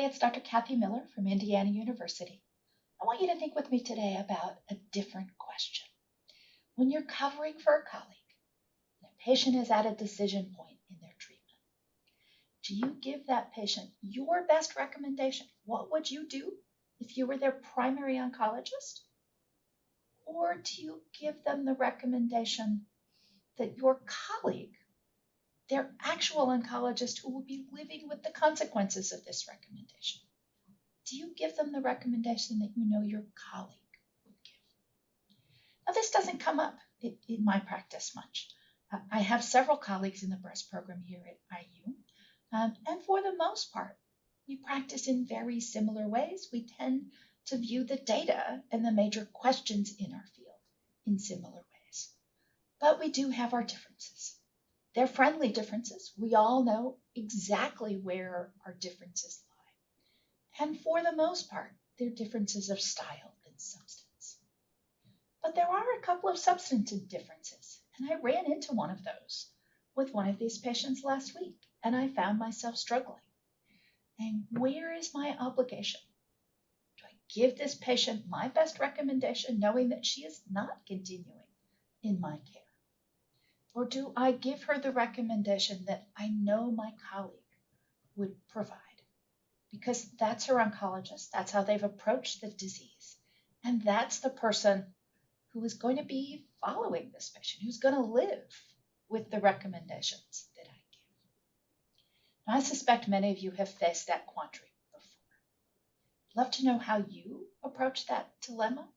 it's Dr. Kathy Miller from Indiana University. I want you to think with me today about a different question. When you're covering for a colleague and a patient is at a decision point in their treatment, do you give that patient your best recommendation? What would you do if you were their primary oncologist? Or do you give them the recommendation that your colleague, their actual oncologist who will be living with the consequences of this recommendation, do you give them the recommendation that you know your colleague would give? Now, this doesn't come up in my practice much. I have several colleagues in the breast program here at IU, and for the most part, we practice in very similar ways. We tend to view the data and the major questions in our field in similar ways. But we do have our differences. They're friendly differences. We all know exactly where our differences lie. And for the most part, they're differences of style and substance. But there are a couple of substantive differences, and I ran into one of those with one of these patients last week, and I found myself struggling. And where is my obligation? Do I give this patient my best recommendation knowing that she is not continuing in my care? Or do I give her the recommendation that I know my colleague would provide? Because that's her oncologist, that's how they've approached the disease, and that's the person who is going to be following this patient, who's going to live with the recommendations that I give. Now, I suspect many of you have faced that quandary before. I'd love to know how you approach that dilemma.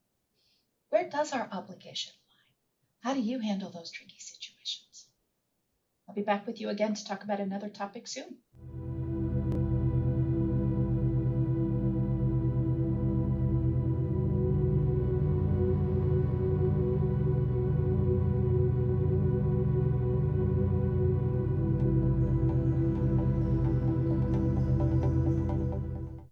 Where does our obligation lie? How do you handle those tricky situations? I'll be back with you again to talk about another topic soon.